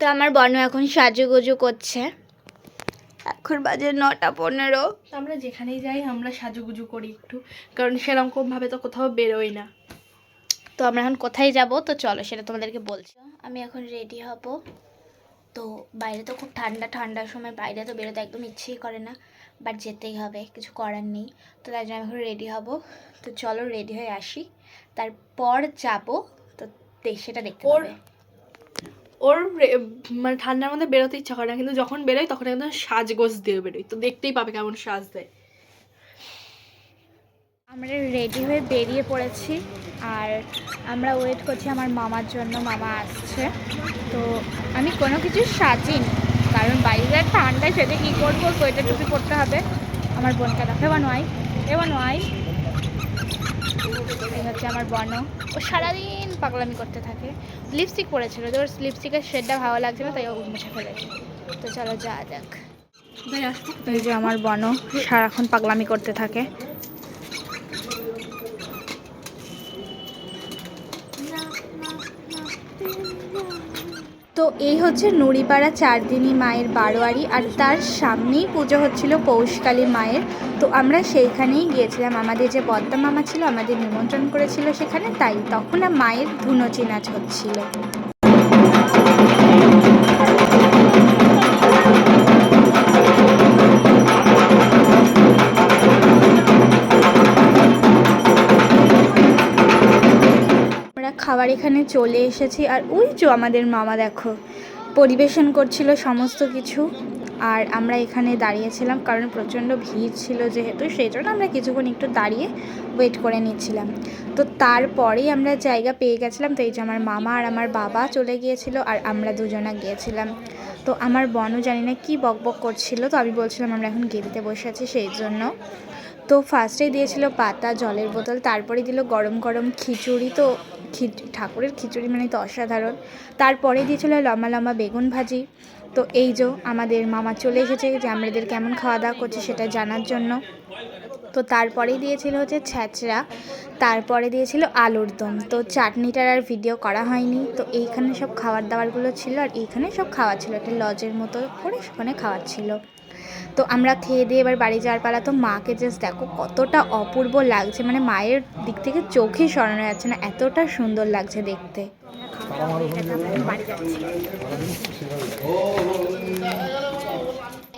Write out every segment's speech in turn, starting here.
তো আমার বনু এখন সাজুগুজু করছে। এখন বাজে 9:15। আমরা যেখানেই যাই আমরা সাজুগুজু করি একটু, কারণ সেরকমভাবে তো কোথাও বেরোই না। তো আমরা এখন কোথায় যাব তো চলো সেটা তোমাদেরকে বলছি। আমি এখন রেডি হব। তো বাইরে তো খুব ঠান্ডার সময় বাইরে তো বেরোতে একদম ইচ্ছেই করে না, বাট যেতেই হবে, কিছু করার নেই। তো তাই জন্য এখন রেডি হব। তো চলো রেডি হয়ে আসি, তারপর যাব। তো সেটা দেখতে হবে। ওর মানে ঠান্ডার মধ্যে বেরোতে ইচ্ছা করে না, কিন্তু যখন বেরোয় তখন একদম সাজগোজ দিয়ে বেরোয়। তো দেখতেই পাবে কেমন সাজ দেয়। আমরা রেডি হয়ে বেরিয়ে পড়েছি, আর আমরা ওয়েট করছি আমার মামার জন্য। মামা আসছে। তো আমি কোনো কিছু সাজিনি, কারণ বাইরে ঠান্ডায় সেটা কী করবো, সোয়েটার টুপি পরতে হবে। আমার বোনকে দেখো, এবার নয় এই হচ্ছে আমার বন। ও সারাদিন পাগলামি করতে থাকে। লিপস্টিক পরেছিল, তো ওর লিপস্টিকের শেডটা ভালো লাগছে না, তাই ও মুছে ফেলেছে। তো চলো যা যাক। এই যে আমার বন সারাক্ষণ পাগলামি করতে থাকে। তো এই হচ্ছে নুড়িপাড়া 4 দিনই মায়ের বারোয়ারি, আর তার সামনেই পুজো হচ্ছিল পৌষকালী মায়ের। তো আমরা সেইখানেই গিয়েছিলাম। আমাদের যে বদ্দা মামা ছিল আমাদের নিমন্ত্রণ করেছিল সেখানে, তাই তখন মায়ের ধুনুচি নাচ হচ্ছিল। আমরা খাবার এখানে চলে এসেছি, আর ওই যে আমাদের মামা দেখো পরিবেশন করছিল সমস্ত কিছু। আর আমরা এখানে দাঁড়িয়েছিলাম কারণ প্রচণ্ড ভিড় ছিল যেহেতু, সেই জন্য আমরা কিছুক্ষণ একটু দাঁড়িয়ে ওয়েট করে নিচ্ছিলাম। তো তারপরেই আমরা জায়গা পেয়ে গেছিলাম। তো এই যে আমার মামা আর আমার বাবা চলে গিয়েছিল, আর আমরা দুজনা গিয়েছিলাম। তো আমার বোনও জানি না কী বকবক করছিল, তো আমি বলছিলাম আমরা এখন গেরিতে বসে আছি সেই জন্য। তো ফার্স্টেই দিয়েছিল পাতা, জলের বোতল, তারপরে দিল গরম গরম খিচুড়ি। তো ঠাকুরের খিচুড়ি মানে তো অসাধারণ। তারপরে দিয়েছিল লম্বা লম্বা বেগুন ভাজি। তো এই যে আমাদের মামা চলে এসেছে যে আমাদের কেমন খাওয়া দাওয়া করছে সেটা জানার জন্য। তো তারপরেই দিয়েছিল হচ্ছে ছ্যাঁচড়া, তারপরে দিয়েছিল আলুর দম। তো চাটনিটার আর ভিডিও করা হয়নি। তো এইখানে সব খাবার দাবারগুলো ছিল, আর এইখানে সব খাওয়া ছিল, একটা লজের মতো করে সেখানে খাওয়ার ছিল। তো আমরা খেয়ে দিয়ে এবার বাড়ি যাওয়ার পালা। তো মাকে জাস্ট দেখো কতটা অপূর্ব লাগছে, মানে মায়ের দিক থেকে চোখই সরানো যাচ্ছে না, এতটা সুন্দর লাগছে দেখতে।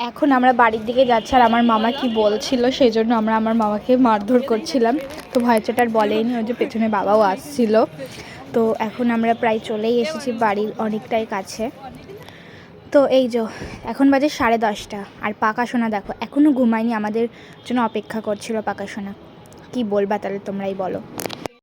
এখন আমরা বাড়ির দিকে যাচ্ছি, আর আমার মামা কি বলছিল সেই জন্য আমরা আমার মামাকে মারধর করছিলাম। তো ভয়চাটার বলেইনি, ওই যে পেছনে বাবাও আসছিল। তো এখন আমরা প্রায় চলেই এসেছি বাড়ির অনেকটাই কাছে। তো এই যে এখন বাজে 10:30, আর পাকা সোনা দেখো এখনও ঘুমায়নি, আমাদের জন্য অপেক্ষা করছিল পাকা সোনা। কী বলবা তাহলে তোমরাই বলো।